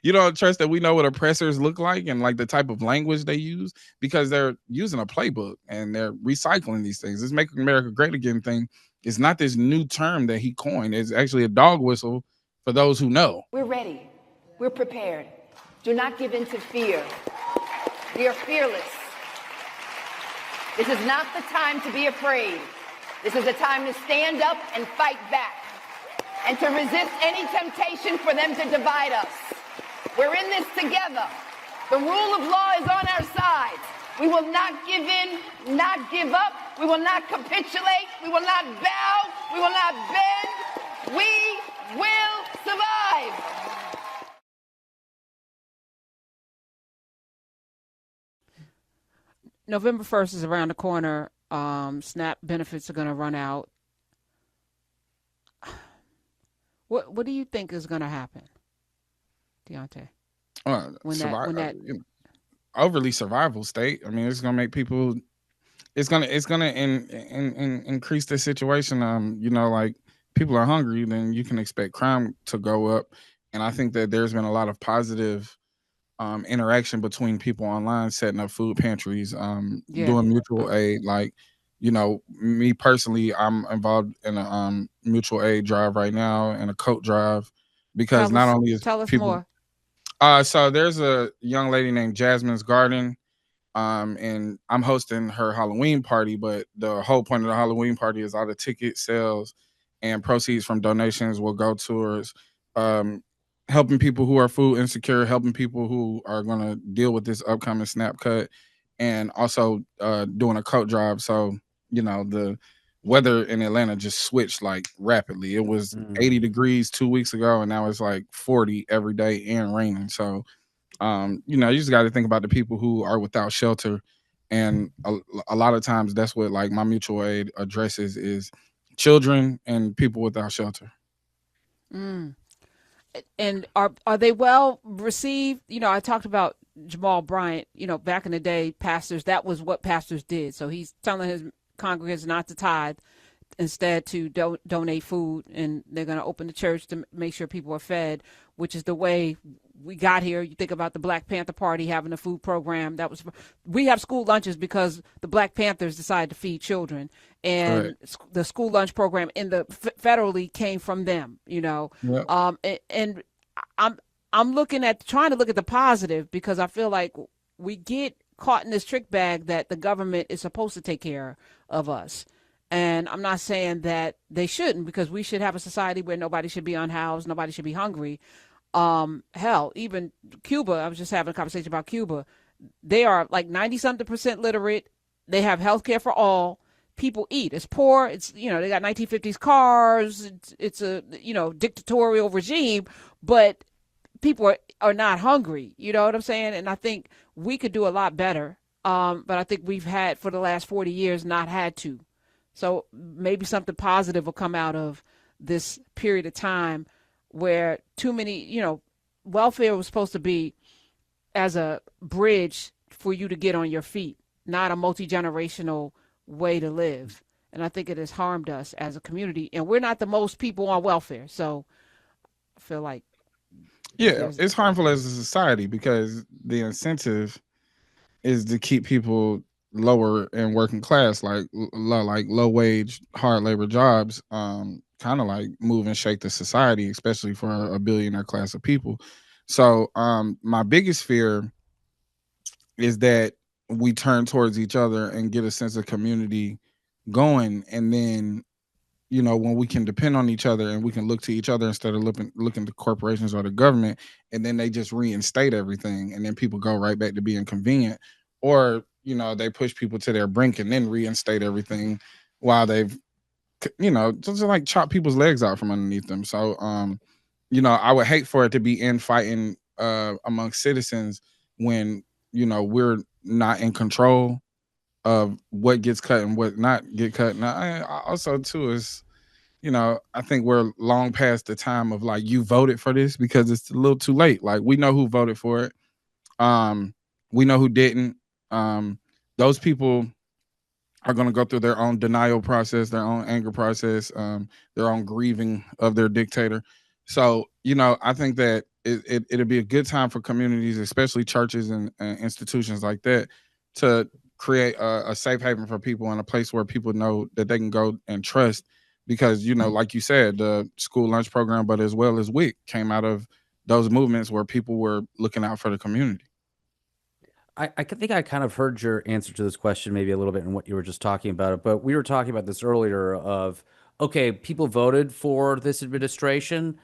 you don't trust that we know what oppressors look like and like the type of language they use because they're using a playbook and they're recycling these things. This "Make America Great Again" thing is not this new term that he coined. It's actually a dog whistle for those who know. We're ready. We're prepared. Do not give in to fear. We are fearless. This is not the time to be afraid. This is a time to stand up and fight back and to resist any temptation for them to divide us. We're in this together. The rule of law is on our side. We will not give in, not give up. We will not capitulate. We will not bow. We will not bend. We will survive. November 1st is around the corner. SNAP benefits are going to run out. What do you think is going to happen, Deante? Overly survival state. I mean, it's going to make people. It's going to increase the situation. Like people are hungry, then you can expect crime to go up. And I think that there's been a lot of positive interaction between people online, setting up food pantries, doing mutual aid. Like, me personally, I'm involved in a mutual aid drive right now and a coat drive because not only is tell us people. More. So there's a young lady named Jasmine's Garden, and I'm hosting her Halloween party. But the whole point of the Halloween party is all the ticket sales and proceeds from donations will go towards helping people who are food insecure, helping people who are going to deal with this upcoming SNAP cut, and also doing a coat drive. So, the weather in Atlanta just switched like rapidly. It was 80 degrees 2 weeks ago, and now it's like 40 every day and raining. So, you just got to think about the people who are without shelter. And a lot of times that's what like my mutual aid addresses is children and people without shelter. And are they well received? I talked about Jamal Bryant, back in the day, pastors, that was what pastors did. So he's telling his congregants not to tithe, instead to donate food, and they're going to open the church to make sure people are fed, which is the way we got here. You think about the Black Panther Party having a food program. We have school lunches because the Black Panthers decided to feed children, and the school lunch program in the federally came from them. Yep. And I'm trying to look at the positive, because I feel like we get caught in this trick bag that the government is supposed to take care of us. And I'm not saying that they shouldn't, because we should have a society where nobody should be unhoused, nobody should be hungry. Hell, even Cuba, I was just having a conversation about Cuba. They are like 90-something% literate. They have health care for all. People eat. It's poor. It's, they got 1950s cars. It's a, dictatorial regime, but people are not hungry. You know what I'm saying? And I think we could do a lot better. But I think we've had, for the last 40 years, not had to. So maybe something positive will come out of this period of time where too many, welfare was supposed to be as a bridge for you to get on your feet, not a multi-generational way to live. And I think it has harmed us as a community. And we're not the most people on welfare. So I feel like. Yeah, it's harmful as a society because the incentive is to keep people lower and working class, like low wage, hard labor jobs, kind of like move and shake the society, especially for a billionaire class of people. So my biggest fear is that we turn towards each other and get a sense of community going, and then when we can depend on each other and we can look to each other instead of looking to corporations or the government, and then they just reinstate everything, and then people go right back to being convenient, or they push people to their brink and then reinstate everything while they've just like chop people's legs out from underneath them. So I would hate for it to be infighting amongst citizens when we're not in control of what gets cut and what not get cut. Now, I also too is, I think we're long past the time of like, you voted for this, because it's a little too late. Like, we know who voted for it. We know who didn't. Those people are going to go through their own denial process, their own anger process, their own grieving of their dictator. So, I think that it'd be a good time for communities, especially churches and institutions like that, to create a safe haven for people and a place where people know that they can go and trust. Because like you said, the school lunch program, but as well as WIC, came out of those movements where people were looking out for the community. I think I kind of heard your answer to this question maybe a little bit in what you were just talking about it, but we were talking about this earlier of, okay, people voted for this administration.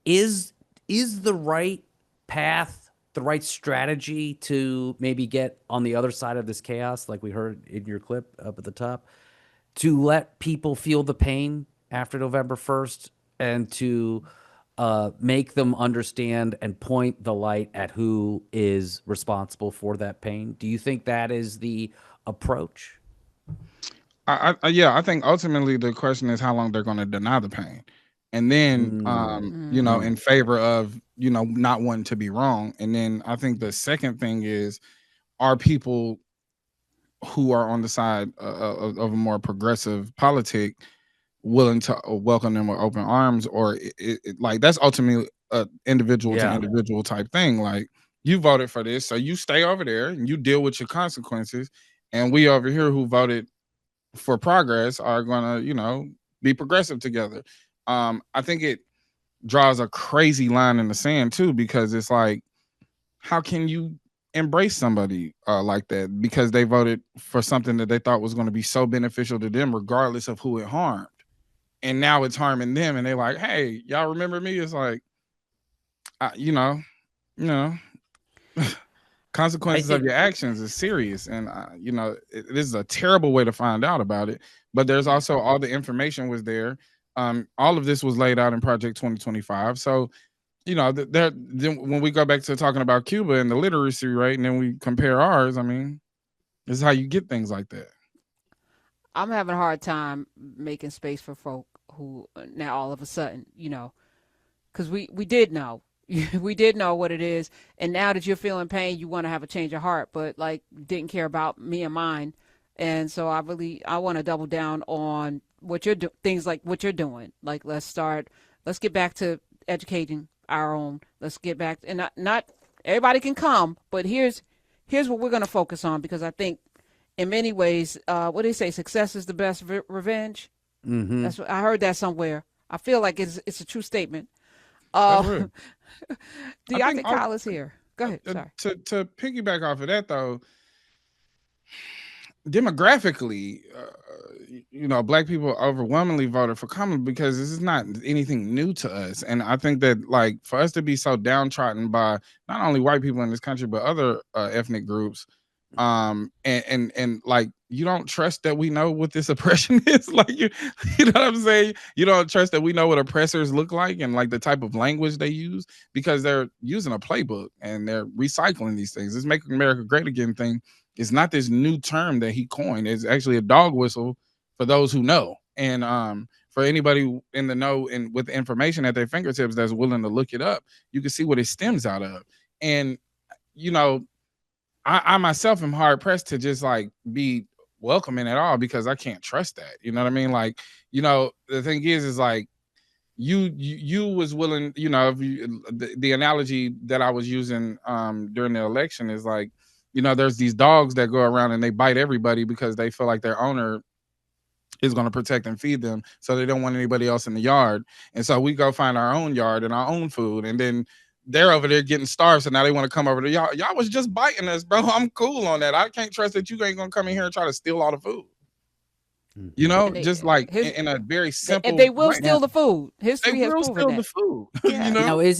Is the right path, the right strategy to maybe get on the other side of this chaos, like we heard in your clip up at the top, to let people feel the pain after November 1st and to make them understand and point the light at who is responsible for that pain? Do you think that is the approach? Yeah, I think ultimately the question is how long they're going to deny the pain, and then in favor of not wanting to be wrong. And then I think the second thing is, are people who are on the side of a more progressive politic willing to welcome them with open arms, or like that's ultimately a individual to individual type thing. Like, you voted for this, so you stay over there and you deal with your consequences, and we over here who voted for progress are gonna be progressive together. I think it draws a crazy line in the sand too, because it's like, how can you embrace somebody like that because they voted for something that they thought was going to be so beneficial to them regardless of who it harmed, and now it's harming them, and they're like, hey, y'all remember me? It's like, uh, you know you know I consequences of think your actions is serious. And this is a terrible way to find out about it, but there's also all the information was there. All of this was laid out in Project 2025. So then when we go back to talking about Cuba and the literacy rate, and then we compare ours, I mean, this is how you get things like that. I'm having a hard time making space for folk who now all of a sudden, because we did know. We did know what it is, and now that you're feeling pain, you want to have a change of heart, but like didn't care about me and mine, and so I want to double down on what you're doing, things like what you're doing. Like let's get back to educating our own. Let's get back, and not everybody can come, but here's what we're going to focus on, because I think in many ways, what do they say? Success is the best revenge. That's what I heard that somewhere. I feel like it's a true statement. That's real. Deante Kyle is here. Go ahead. Sorry. To piggyback off of that though, demographically, black people overwhelmingly voted for Kamala because this is not anything new to us. And I think that, like, for us to be so downtrodden by not only white people in this country but other ethnic groups, and like, you don't trust that we know what this oppression is. Like, you know what I'm saying? You don't trust that we know what oppressors look like and like the type of language they use, because they're using a playbook and they're recycling these things. This "Make America Great Again" thing is not this new term that he coined. It's actually a dog whistle for those who know. And for anybody in the know and with information at their fingertips that's willing to look it up, you can see what it stems out of. And I myself am hard pressed to just like be welcoming at all, because I can't trust that. You know what I mean? Like, the thing is like, you was willing, if the analogy that I was using during the election is like, there's these dogs that go around and they bite everybody because they feel like their owner is going to protect and feed them, so they don't want anybody else in the yard. And so we go find our own yard and our own food, and then they're over there getting starved, so now they want to come over to y'all. Y'all was just biting us, bro. I'm cool on that. I can't trust that you ain't gonna come in here and try to steal all the food. Just like in a very simple. And they will steal the food. History has proven steal that. the food. Yeah. Now, is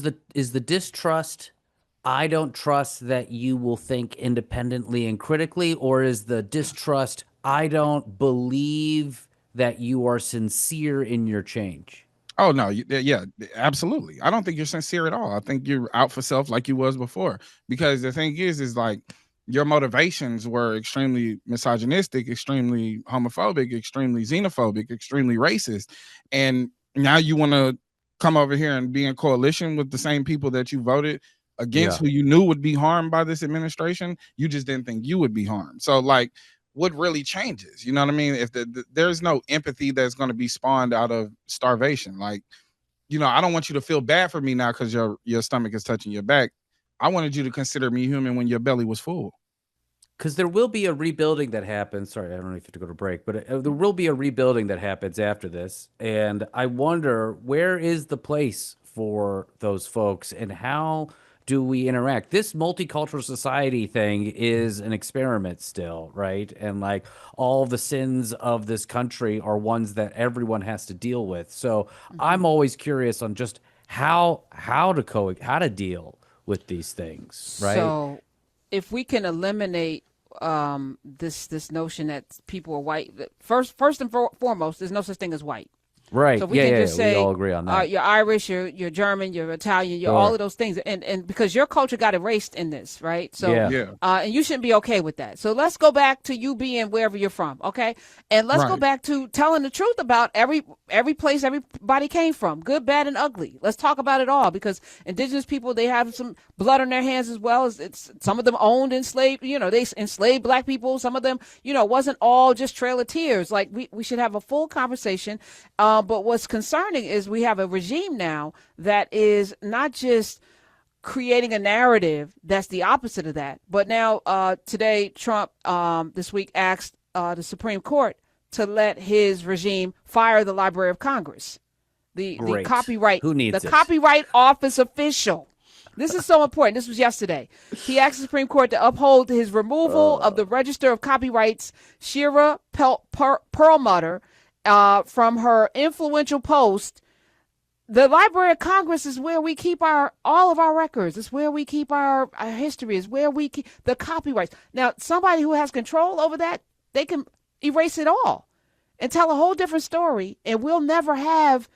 the distrust, I don't trust that you will think independently and critically, or is the distrust, I don't believe that you are sincere in your change? Oh no, yeah, absolutely. I don't think you're sincere at all. I think you're out for self like you was before. Because the thing is like, your motivations were extremely misogynistic, extremely homophobic, extremely xenophobic, extremely racist. And now you want to come over here and be in coalition with the same people that you voted against, who you knew would be harmed by this administration. You just didn't think you would be harmed. So like, what really changes? You know what I mean? If there's no empathy that's going to be spawned out of starvation, like, I don't want you to feel bad for me now because your stomach is touching your back. I wanted you to consider me human when your belly was full. Because there will be a rebuilding that happens. Sorry, I don't know if you have to go to break, but there will be a rebuilding that happens after this. And I wonder, where is the place for those folks and how do we interact? This multicultural society thing is an experiment still, right? And like all the sins of this country are ones that everyone has to deal with. So I'm always curious on just how to deal with these things, right? So if we can eliminate this notion that people are white, first and foremost, there's no such thing as white. Right. So if we can just say, we all agree on that. You're Irish, you're German, you're Italian, you're Sure. all of those things, and because your culture got erased in this, right? So, Yeah. And you shouldn't be okay with that. So let's go back to you being wherever you're from, okay? And let's go Right. back to telling the truth about every place everybody came from, good, bad, and ugly. Let's talk about it all, because indigenous people, they have some blood on their hands as well. It's some of them owned enslaved, they enslaved black people. Some of them, wasn't all just Trail of Tears. Like we should have a full conversation. But what's concerning is we have a regime now that is not just creating a narrative that's the opposite of that, but now today Trump this week asked the Supreme Court to let his regime fire the Library of Congress, the copyright, Who needs the it? Copyright Office official. This is so important. This was yesterday. He asked the Supreme Court to uphold his removal of the Register of Copyrights, Shira Perlmutter, from her influential post. The Library of Congress is where we keep all of our records. It's where we keep our history. It's where we keep the copyrights. Now, somebody who has control over that, they can erase it all and tell a whole different story, and we'll never have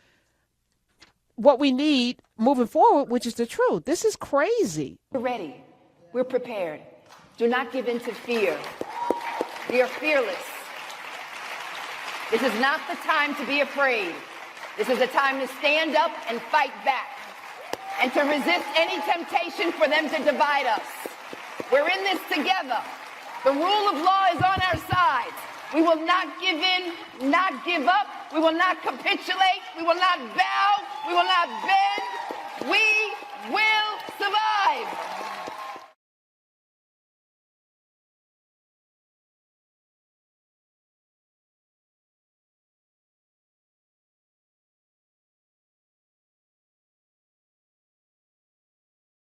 what we need moving forward, which is the truth. This is crazy. We're ready. We're prepared. Do not give in to fear. We are fearless. This is not the time to be afraid. This is a time to stand up and fight back and to resist any temptation for them to divide us. We're in this together. The rule of law is on our side. We will not give in, not give up. We will not capitulate. We will not bow. We will not bend. We will